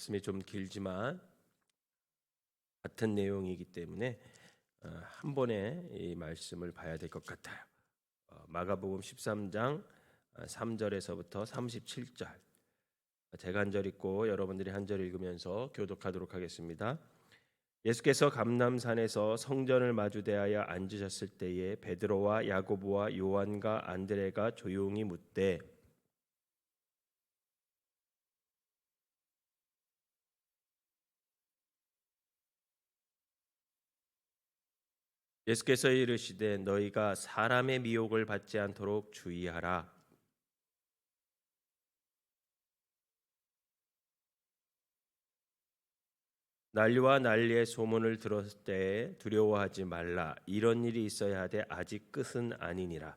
말씀이 좀 길지만 같은 내용이기 때문에 한 번에 이 말씀을 봐야 될 것 같아요. 마가복음 13장 3절에서부터 37절 제가 한 절 읽고 여러분들이 한 절 읽으면서 교독하도록 하겠습니다. 예수께서 감람산에서 성전을 마주대하여 앉으셨을 때에 베드로와 야고보와 요한과 안드레가 조용히 묻되 예수께서 이르시되 너희가 사람의 미혹을 받지 않도록 주의하라. 난리와 난리의 소문을 들었을 때에 두려워하지 말라. 이런 일이 있어야 하되 아직 끝은 아니니라.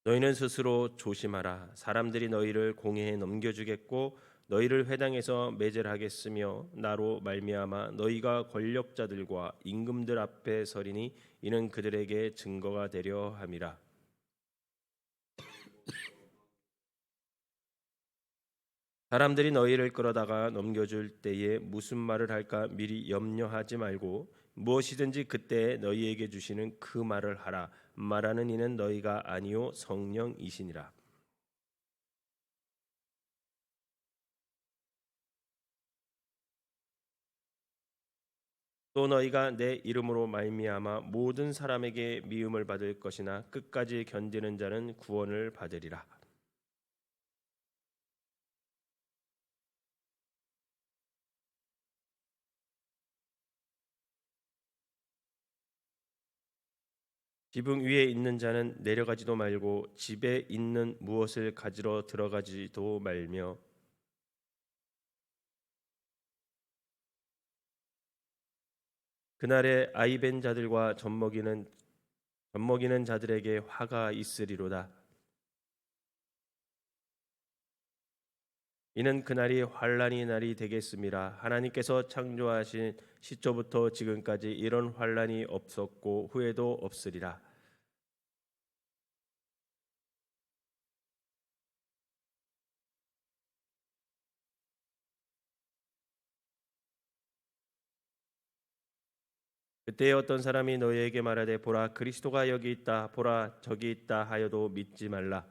너희는 스스로 조심하라. 사람들이 너희를 공회에 넘겨주겠고 너희를 회당에서 매질하겠으며 나로 말미암아 너희가 권력자들과 임금들 앞에 서리니 이는 그들에게 증거가 되려 함이라. 사람들이 너희를 끌어다가 넘겨줄 때에 무슨 말을 할까 미리 염려하지 말고 무엇이든지 그때 너희에게 주시는 그 말을 하라. 말하는 이는 너희가 아니요 성령이시니라. 또 너희가 내 이름으로 말미암아 모든 사람에게 미움을 받을 것이나 끝까지 견디는 자는 구원을 받으리라. 지붕 위에 있는 자는 내려가지도 말고 집에 있는 무엇을 가지러 들어가지도 말며 그날에 아이벤 자들과 젖먹이는 자들에게 화가 있으리로다. 이는 그날이 환난의 날이 되겠음이라. 하나님께서 창조하신 시초부터 지금까지 이런 환난이 없었고 후에도 없으리라. 그때에 어떤 사람이 너희에게 말하되 보라 그리스도가 여기 있다 보라 저기 있다 하여도 믿지 말라.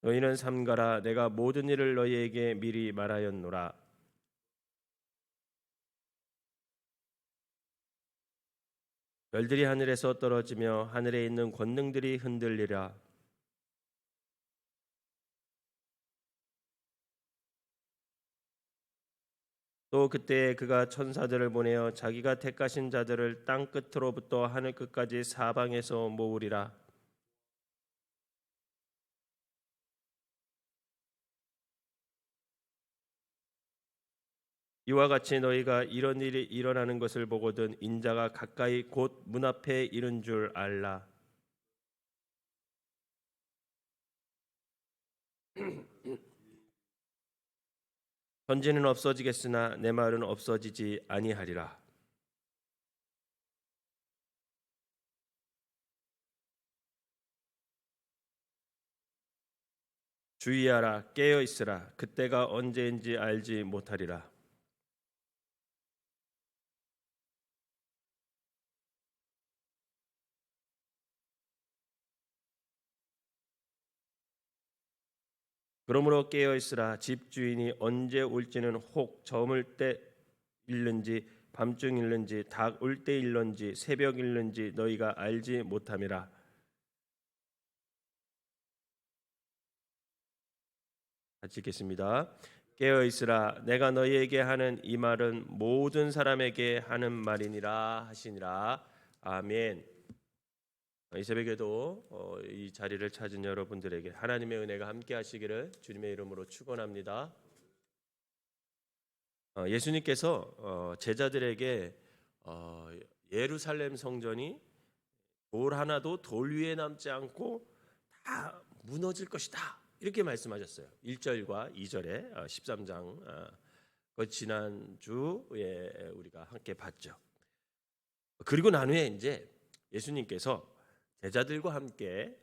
너희는 삼가라. 내가 모든 일을 너희에게 미리 말하였노라. 별들이 하늘에서 떨어지며 하늘에 있는 권능들이 흔들리라. 또 그때에 그가 천사들을 보내어 자기가 택하신 자들을 땅 끝으로부터 하늘 끝까지 사방에서 모으리라. 이와 같이 너희가 이런 일이 일어나는 것을 보거든 인자가 가까이 곧 문 앞에 이른 줄 알라. 천지는 없어지겠으나 내 말은 없어지지 아니하리라. 주의하라. 깨어 있으라. 그때가 언제인지 알지 못하리라. 그러므로 깨어 있으라. 집주인이 언제 올지는 혹 저물 때 일는지 밤중 일는지 닭 울 때 일는지 새벽 일는지 너희가 알지 못함이라. 같이 읽겠습니다. 깨어 있으라. 내가 너희에게 하는 이 말은 모든 사람에게 하는 말이니라 하시니라. 아멘. 이 새벽에도 이 자리를 찾은 여러분들에게 하나님의 은혜가 함께 하시기를 주님의 이름으로 축원합니다. 예수님께서 제자들에게 예루살렘 성전이 돌 하나도 돌 위에 남지 않고 다 무너질 것이다 이렇게 말씀하셨어요. 1절과 2절에 13장 그 지난주에 우리가 함께 봤죠. 그리고 난 후에 이제 예수님께서 제자들과 함께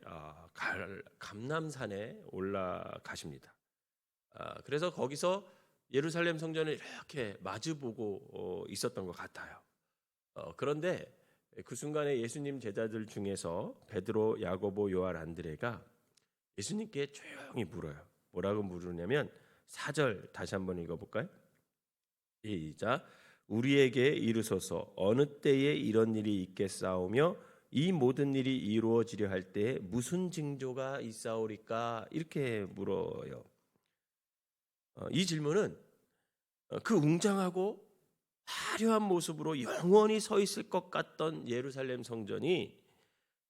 감람산에 올라가십니다. 그래서 거기서 예루살렘 성전을 이렇게 마주보고 있었던 것 같아요. 그런데 그 순간에 예수님 제자들 중에서 베드로, 야고보, 요한, 안드레가 예수님께 조용히 물어요. 뭐라고 물으냐면 4절 다시 한번 읽어볼까요? 시작. 우리에게 이르소서 어느 때에 이런 일이 있겠사오며 이 모든 일이 이루어지려 할 때에 무슨 징조가 있사오리까? 이렇게 물어요. 이 질문은 그 웅장하고 화려한 모습으로 영원히 서 있을 것 같던 예루살렘 성전이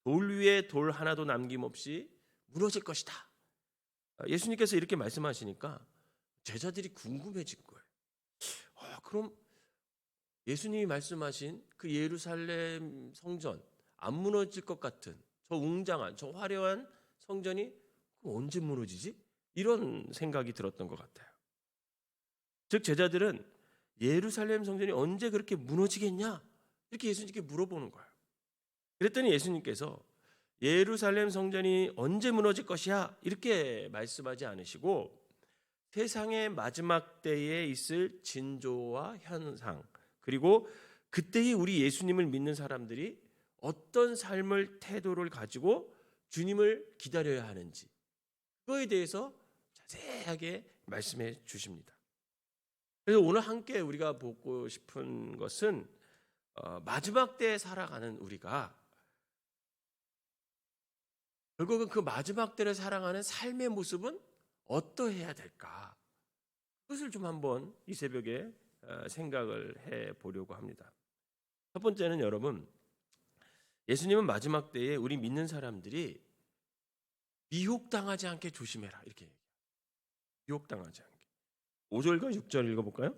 돌 위에 돌 하나도 남김없이 무너질 것이다. 예수님께서 이렇게 말씀하시니까 제자들이 궁금해진 거예요. 그럼 예수님이 말씀하신 그 예루살렘 성전 안 무너질 것 같은 저 웅장한 저 화려한 성전이 언제 무너지지? 이런 생각이 들었던 것 같아요. 즉 제자들은 예루살렘 성전이 언제 그렇게 무너지겠냐? 이렇게 예수님께 물어보는 거예요. 그랬더니 예수님께서 예루살렘 성전이 언제 무너질 것이야? 이렇게 말씀하지 않으시고 세상의 마지막 때에 있을 징조와 현상, 그리고 그때의 우리 예수님을 믿는 사람들이 어떤 삶을 태도를 가지고 주님을 기다려야 하는지 그거에 대해서 자세하게 말씀해 주십니다. 그래서 오늘 함께 우리가 보고 싶은 것은 마지막 때에 살아가는 우리가 결국은 그 마지막 때를 살아가는 삶의 모습은 어떠해야 될까? 그것을 좀 한번 이 새벽에 생각을 해 보려고 합니다. 첫 번째는 여러분, 예수님은 마지막 때에 우리 믿는 사람들이 미혹당하지 않게 조심해라 이렇게 얘기해요. 미혹당하지 않게. 5절과 6절 읽어볼까요?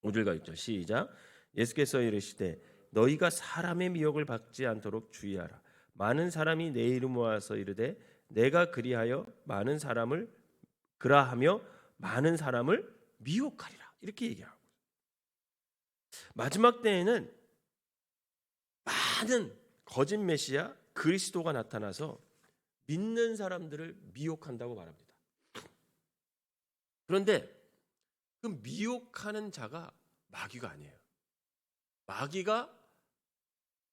5절과 6절 시작. 예수께서 이르시되 너희가 사람의 미혹을 받지 않도록 주의하라. 많은 사람이 내 이름 모아서 이르되 내가 그라하며 많은 사람을 미혹하리라 이렇게 얘기하고 마지막 때에는 많은 거짓 메시아 그리스도가 나타나서 믿는 사람들을 미혹한다고 말합니다. 그런데 그 미혹하는 자가 마귀가 아니에요. 마귀가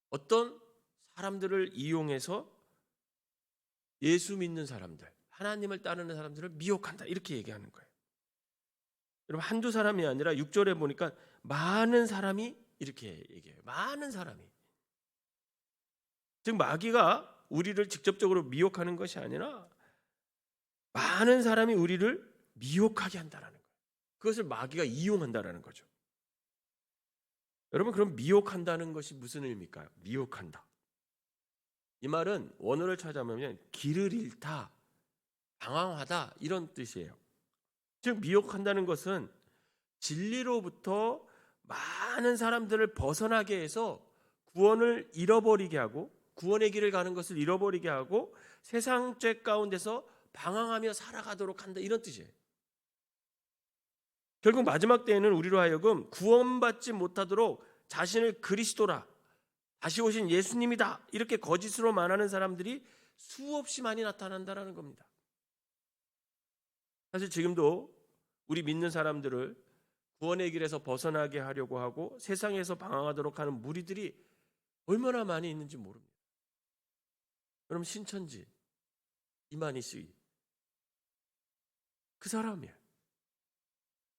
어떤 사람들을 이용해서 예수 믿는 사람들, 하나님을 따르는 사람들을 미혹한다 이렇게 얘기하는 거예요. 여러분 한두 사람이 아니라 6절에 보니까 많은 사람이 이렇게 얘기해요. 많은 사람이. 즉 마귀가 우리를 직접적으로 미혹하는 것이 아니라 많은 사람이 우리를 미혹하게 한다는 거예요. 그것을 마귀가 이용한다는 거죠. 여러분 그럼 미혹한다는 것이 무슨 의미일까요? 미혹한다. 이 말은 원어를 찾아보면 길을 잃다, 방황하다 이런 뜻이에요. 즉 미혹한다는 것은 진리로부터 많은 사람들을 벗어나게 해서 구원을 잃어버리게 하고 구원의 길을 가는 것을 잃어버리게 하고 세상 죄 가운데서 방황하며 살아가도록 한다 이런 뜻이에요. 결국 마지막 때에는 우리로 하여금 구원받지 못하도록 자신을 그리스도라 다시 오신 예수님이다 이렇게 거짓으로 말하는 사람들이 수없이 많이 나타난다는 겁니다. 사실 지금도 우리 믿는 사람들을 구원의 길에서 벗어나게 하려고 하고 세상에서 방황하도록 하는 무리들이 얼마나 많이 있는지 모릅니다. 여러분 신천지, 이만희 씨 그 사람이에요.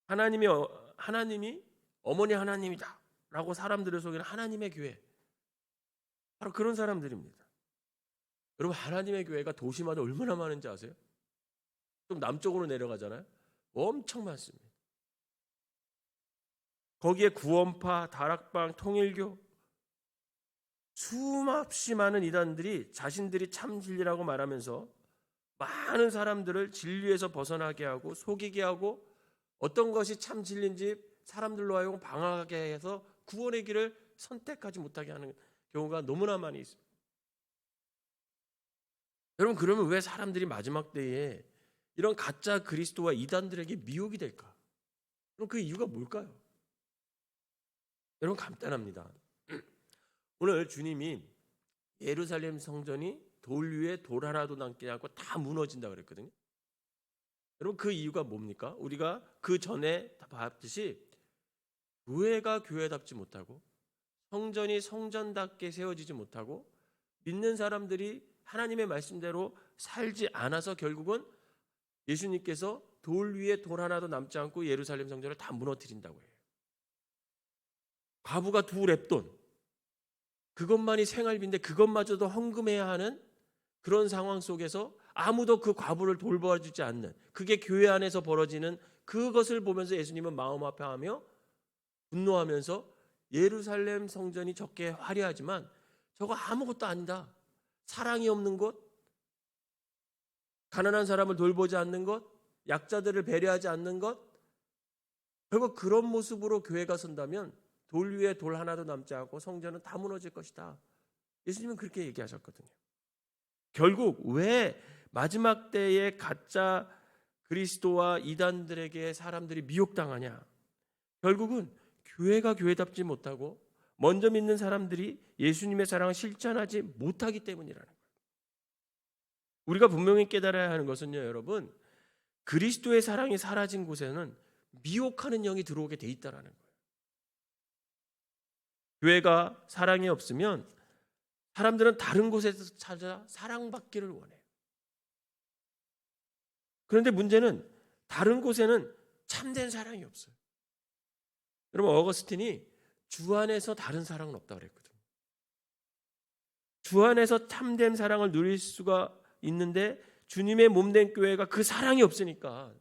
하나님이 어머니 하나님이다 라고 사람들을 속이는 하나님의 교회 바로 그런 사람들입니다. 여러분 하나님의 교회가 도시마다 얼마나 많은지 아세요? 좀 남쪽으로 내려가잖아요. 엄청 많습니다. 거기에 구원파, 다락방, 통일교 수없이 많은 이단들이 자신들이 참 진리라고 말하면서 많은 사람들을 진리에서 벗어나게 하고 속이게 하고 어떤 것이 참 진리인지 사람들로 하여금 방황하게 해서 구원의 길을 선택하지 못하게 하는 경우가 너무나 많이 있습니다. 여러분, 그러면 왜 사람들이 마지막 때에 이런 가짜 그리스도와 이단들에게 미혹이 될까? 그럼 그 이유가 뭘까요? 여러분, 간단합니다. 오늘 주님이 예루살렘 성전이 돌 위에 돌 하나도 남지 않고 다 무너진다 그랬거든요. 여러분, 그 이유가 뭡니까? 우리가 그 전에 봤듯이 교회가 교회답지 못하고 성전이 성전답게 세워지지 못하고 믿는 사람들이 하나님의 말씀대로 살지 않아서 결국은 예수님께서 돌 위에 돌 하나도 남지 않고 예루살렘 성전을 다 무너뜨린다고 해요. 과부가 두 랩돈, 그것만이 생활비인데 그것마저도 헌금해야 하는 그런 상황 속에서 아무도 그 과부를 돌봐주지 않는, 그게 교회 안에서 벌어지는 그것을 보면서 예수님은 마음 아파하며 분노하면서 예루살렘 성전이 적게 화려하지만 저거 아무것도 아니다. 사랑이 없는 곳, 가난한 사람을 돌보지 않는 것, 약자들을 배려하지 않는 것, 결국 그런 모습으로 교회가 선다면 돌 위에 돌 하나도 남지 않고 성전은 다 무너질 것이다. 예수님은 그렇게 얘기하셨거든요. 결국 왜 마지막 때에 가짜 그리스도와 이단들에게 사람들이 미혹당하냐? 결국은 교회가 교회답지 못하고 먼저 믿는 사람들이 예수님의 사랑을 실천하지 못하기 때문이라는 거예요. 우리가 분명히 깨달아야 하는 것은요, 여러분, 그리스도의 사랑이 사라진 곳에는 미혹하는 영이 들어오게 돼 있다라는 거예요. 교회가 사랑이 없으면 사람들은 다른 곳에서 찾아 사랑받기를 원해요. 그런데 문제는 다른 곳에는 참된 사랑이 없어요. 여러분, 어거스틴이 주 안에서 다른 사랑은 없다고 그랬거든요. 주 안에서 참된 사랑을 누릴 수가 있는데 주님의 몸된 교회가 그 사랑이 없으니까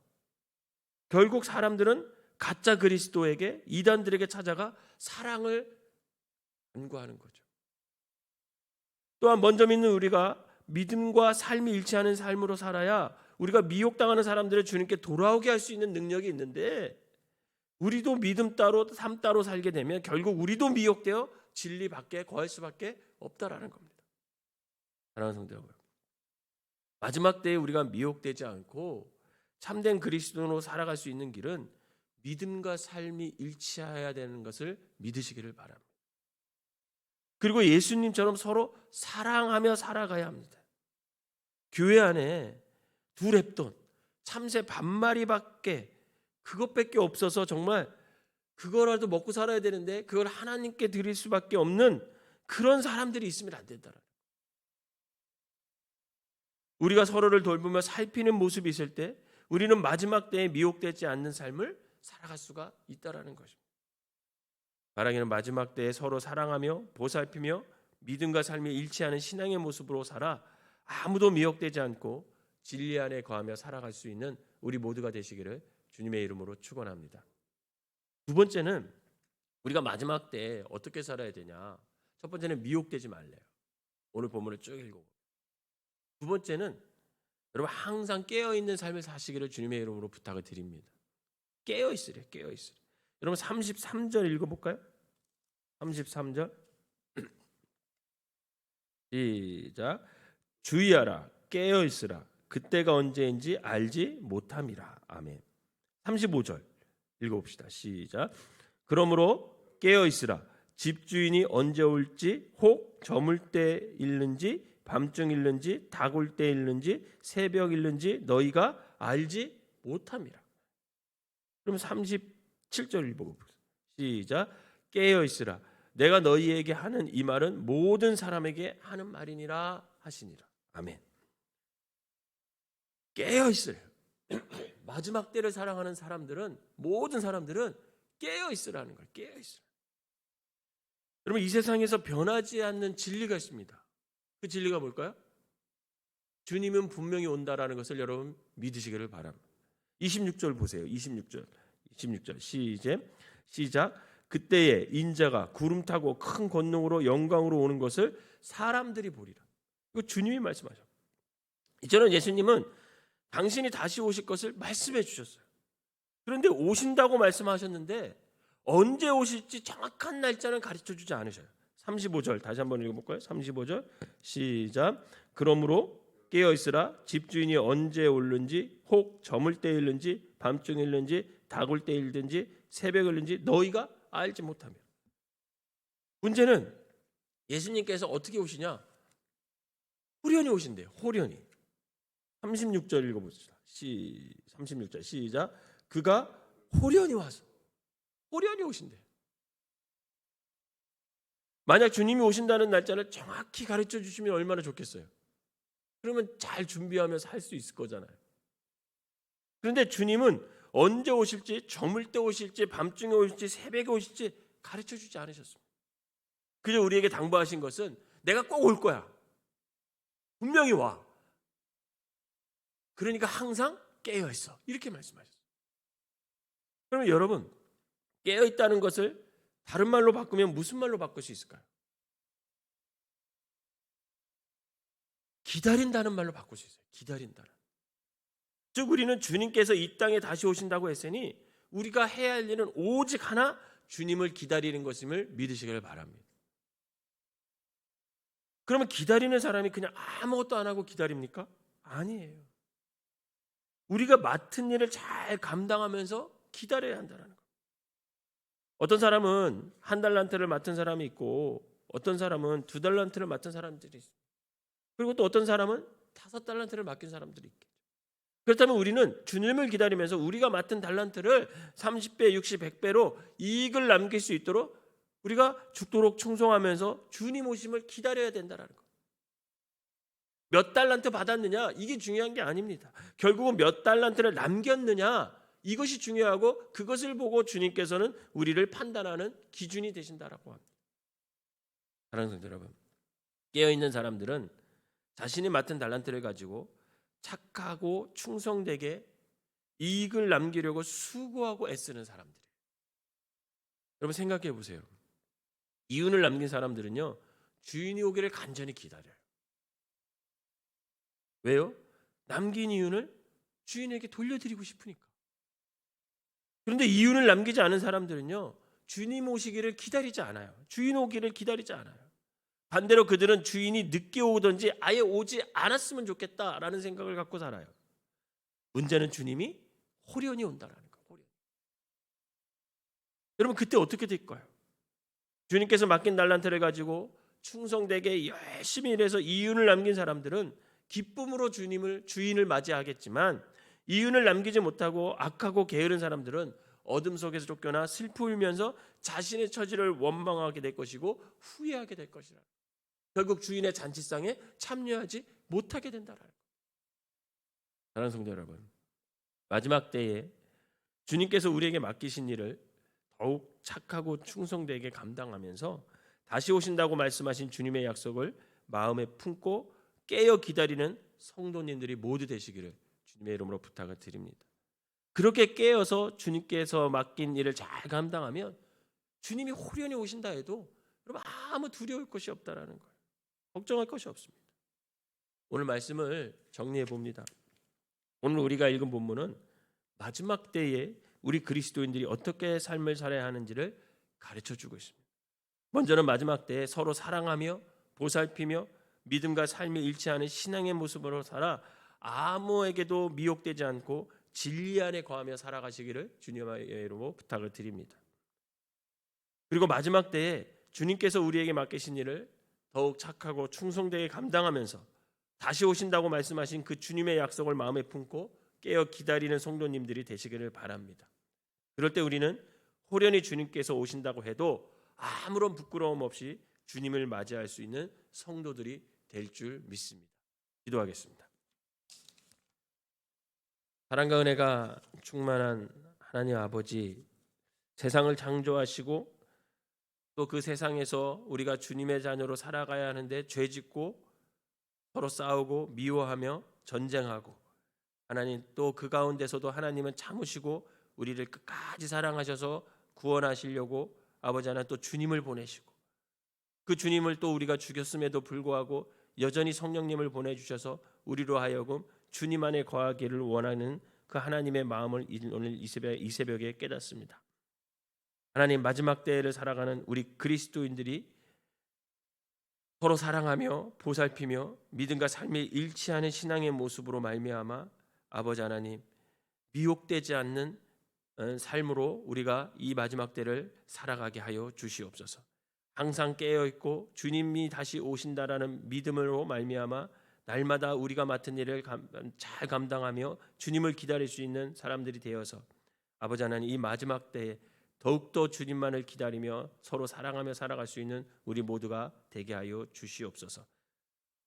결국 사람들은 가짜 그리스도에게, 이단들에게 찾아가 사랑을 간구하는 거죠. 또한 먼저 믿는 우리가 믿음과 삶이 일치하는 삶으로 살아야 우리가 미혹당하는 사람들을 주님께 돌아오게 할 수 있는 능력이 있는데, 우리도 믿음 따로 삶 따로 살게 되면 결국 우리도 미혹되어 진리 밖에 거할 수밖에 없다라는 겁니다. 사랑하는 성도 여러분, 마지막 때에 우리가 미혹되지 않고 참된 그리스도로 살아갈 수 있는 길은 믿음과 삶이 일치해야 되는 것을 믿으시기를 바랍니다. 그리고 예수님처럼 서로 사랑하며 살아가야 합니다. 교회 안에 두 랩돈, 참새 반마리밖에, 그것밖에 없어서 정말 그거라도 먹고 살아야 되는데 그걸 하나님께 드릴 수밖에 없는 그런 사람들이 있으면 안 된다는 거예요. 우리가 서로를 돌보며 살피는 모습이 있을 때 우리는 마지막 때에 미혹되지 않는 삶을 살아갈 수가 있다는 것입니다. 바라기는 마지막 때에 서로 사랑하며 보살피며 믿음과 삶이 일치하는 신앙의 모습으로 살아 아무도 미혹되지 않고 진리 안에 거하며 살아갈 수 있는 우리 모두가 되시기를 주님의 이름으로 축원합니다. 두 번째는 우리가 마지막 때에 어떻게 살아야 되냐? 첫 번째는 미혹되지 말래요. 오늘 본문을 쭉 읽고. 두 번째는 여러분 항상 깨어있는 삶을 사시기를 주님의 이름으로 부탁을 드립니다. 깨어있으래, 깨어있으래. 여러분 33절 읽어볼까요? 33절 시작. 주의하라, 깨어있으라. 그때가 언제인지 알지 못함이라. 아멘. 35절 읽어봅시다. 시작. 그러므로 깨어있으라. 집주인이 언제 올지, 혹 저물 때 일는지, 밤중 일는지, 닭올 때 일는지, 새벽 일는지 너희가 알지 못함이라. 그럼 37절 읽어봅시다. 시작. 깨어있으라. 내가 너희에게 하는 이 말은 모든 사람에게 하는 말이니라 하시니라. 아멘. 깨어있으라. 마지막 때를 사랑하는 사람들은, 모든 사람들은 깨어있으라는 거예요. 깨어있으라. 여러분, 이 세상에서 변하지 않는 진리가 있습니다. 그 진리가 뭘까요? 주님은 분명히 온다라는 것을 여러분 믿으시기를 바랍니다. 26절 보세요. 26절 시작. 그때에 인자가 구름 타고 큰 권능으로 영광으로 오는 것을 사람들이 보리라. 이거 주님이 말씀하셨어요. 이처럼 예수님은 당신이 다시 오실 것을 말씀해 주셨어요. 그런데 오신다고 말씀하셨는데 언제 오실지 정확한 날짜는 가르쳐 주지 않으셔요. 35절 다시 한번 읽어볼까요? 35절 시작. 그러므로 깨어 있으라. 집주인이 언제 올는지, 혹 저물 때 일는지, 밤중에 일는지, 다굴 때 일든지, 새벽에 일는지 너희가 알지 못하며. 문제는 예수님께서 어떻게 오시냐? 호련히 오신대요. 호련히. 36절 읽어봅시다. 36절 시작. 그가 호련히 와서, 호련히 오신대요. 만약 주님이 오신다는 날짜를 정확히 가르쳐 주시면 얼마나 좋겠어요. 그러면 잘 준비하면서 할 수 있을 거잖아요. 그런데 주님은 언제 오실지, 저물 때 오실지, 밤중에 오실지, 새벽에 오실지 가르쳐 주지 않으셨습니다. 그저 우리에게 당부하신 것은 내가 꼭 올 거야. 분명히 와. 그러니까 항상 깨어 있어. 이렇게 말씀하셨어요. 그러면 여러분, 깨어 있다는 것을 다른 말로 바꾸면 무슨 말로 바꿀 수 있을까요? 기다린다는 말로 바꿀 수 있어요. 기다린다는. 즉 우리는 주님께서 이 땅에 다시 오신다고 했으니 우리가 해야 할 일은 오직 하나, 주님을 기다리는 것임을 믿으시길 바랍니다. 그러면 기다리는 사람이 그냥 아무것도 안 하고 기다립니까? 아니에요. 우리가 맡은 일을 잘 감당하면서 기다려야 한다는 거예요. 어떤 사람은 1달란트를 맡은 사람이 있고 어떤 사람은 2달란트를 맡은 사람들이 있어요. 그리고 또 어떤 사람은 5달란트를 맡긴 사람들이 있겠죠. 그렇다면 우리는 주님을 기다리면서 우리가 맡은 달란트를 30배, 60, 100배로 이익을 남길 수 있도록 우리가 죽도록 충성하면서 주님 오심을 기다려야 된다는 것. 몇 달란트 받았느냐 이게 중요한 게 아닙니다. 결국은 몇 달란트를 남겼느냐 이것이 중요하고 그것을 보고 주님께서는 우리를 판단하는 기준이 되신다라고 합니다. 사랑하는 성도 여러분, 깨어있는 사람들은 자신이 맡은 달란트를 가지고 착하고 충성되게 이익을 남기려고 수고하고 애쓰는 사람들이에요. 여러분 생각해 보세요. 이윤을 남긴 사람들은요, 주인이 오기를 간절히 기다려요. 왜요? 남긴 이윤을 주인에게 돌려드리고 싶으니까. 그런데 이윤을 남기지 않은 사람들은요, 주님 오시기를 기다리지 않아요. 주인 오기를 기다리지 않아요. 반대로 그들은 주인이 늦게 오든지 아예 오지 않았으면 좋겠다라는 생각을 갖고 살아요. 문제는 주님이 호련히 온다라는 거예요. 호련히. 여러분 그때 어떻게 될까요? 주님께서 맡긴 달란트를 가지고 충성되게 열심히 일해서 이윤을 남긴 사람들은 기쁨으로 주인을 맞이하겠지만 이윤을 남기지 못하고 악하고 게으른 사람들은 어둠 속에서 쫓겨나 슬피 울면서 자신의 처지를 원망하게 될 것이고 후회하게 될 것이라. 결국 주인의 잔치상에 참여하지 못하게 된다라는 거예요. 사랑하는 성도 여러분, 마지막 때에 주님께서 우리에게 맡기신 일을 더욱 착하고 충성되게 감당하면서 다시 오신다고 말씀하신 주님의 약속을 마음에 품고 깨어 기다리는 성도님들이 모두 되시기를 주님의 이름으로 부탁을 드립니다. 그렇게 깨어서 주님께서 맡긴 일을 잘 감당하면 주님이 호련히 오신다 해도 여러분 아무 두려울 것이 없다라는 거예요. 걱정할 것이 없습니다. 오늘 말씀을 정리해 봅니다. 오늘 우리가 읽은 본문은 마지막 때에 우리 그리스도인들이 어떻게 삶을 살아야 하는지를 가르쳐주고 있습니다. 먼저는 마지막 때에 서로 사랑하며 보살피며 믿음과 삶이 일치하는 신앙의 모습으로 살아 아무에게도 미혹되지 않고 진리 안에 거하며 살아가시기를 주님의 이름으로 부탁을 드립니다. 그리고 마지막 때에 주님께서 우리에게 맡기신 일을 더욱 착하고 충성되게 감당하면서 다시 오신다고 말씀하신 그 주님의 약속을 마음에 품고 깨어 기다리는 성도님들이 되시기를 바랍니다. 그럴 때 우리는 호련히 주님께서 오신다고 해도 아무런 부끄러움 없이 주님을 맞이할 수 있는 성도들이 될 줄 믿습니다. 기도하겠습니다. 사랑과 은혜가 충만한 하나님 아버지, 세상을 창조하시고 또 그 세상에서 우리가 주님의 자녀로 살아가야 하는데 죄짓고 서로 싸우고 미워하며 전쟁하고, 하나님 또 그 가운데서도 하나님은 참으시고 우리를 끝까지 사랑하셔서 구원하시려고 아버지 하나님 또 주님을 보내시고 그 주님을 또 우리가 죽였음에도 불구하고 여전히 성령님을 보내주셔서 우리로 하여금 주님 안에 거하기를 원하는 그 하나님의 마음을 오늘 이 새벽에 깨닫습니다. 하나님 마지막 때를 살아가는 우리 그리스도인들이 서로 사랑하며 보살피며 믿음과 삶이 일치하는 신앙의 모습으로 말미암아 아버지 하나님 미혹되지 않는 삶으로 우리가 이 마지막 때를 살아가게 하여 주시옵소서. 항상 깨어 있고 주님이 다시 오신다라는 믿음으로 말미암아 날마다 우리가 맡은 일을 잘 감당하며 주님을 기다릴 수 있는 사람들이 되어서 아버지 하나님 이 마지막 때에 더욱더 주님만을 기다리며 서로 사랑하며 살아갈 수 있는 우리 모두가 되게 하여 주시옵소서.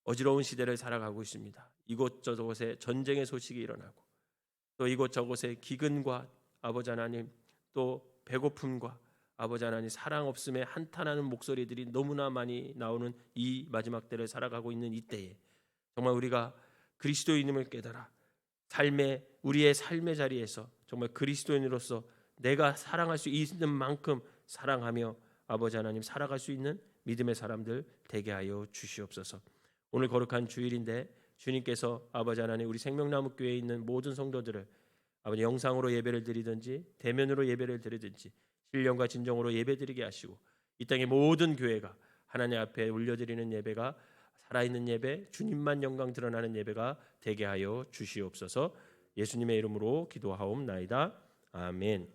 어지러운 시대를 살아가고 있습니다. 이곳저곳에 전쟁의 소식이 일어나고 또 이곳저곳에 기근과 아버지 하나님 또 배고픔과 아버지 하나님 사랑 없음에 한탄하는 목소리들이 너무나 많이 나오는 이 마지막 때를 살아가고 있는 이때에 정말 우리가 그리스도인임을 깨달아 우리의 삶의 자리에서 정말 그리스도인으로서 내가 사랑할 수 있는 만큼 사랑하며 아버지 하나님 살아갈 수 있는 믿음의 사람들 되게 하여 주시옵소서. 오늘 거룩한 주일인데 주님께서 아버지 하나님 우리 생명나무 교회에 있는 모든 성도들을 아버지 영상으로 예배를 드리든지 대면으로 예배를 드리든지 신령과 진정으로 예배드리게 하시고 이 땅의 모든 교회가 하나님 앞에 올려드리는 예배가 살아있는 예배, 주님만 영광 드러나는 예배가 되게 하여 주시옵소서. 예수님의 이름으로 기도하옵나이다. 아멘.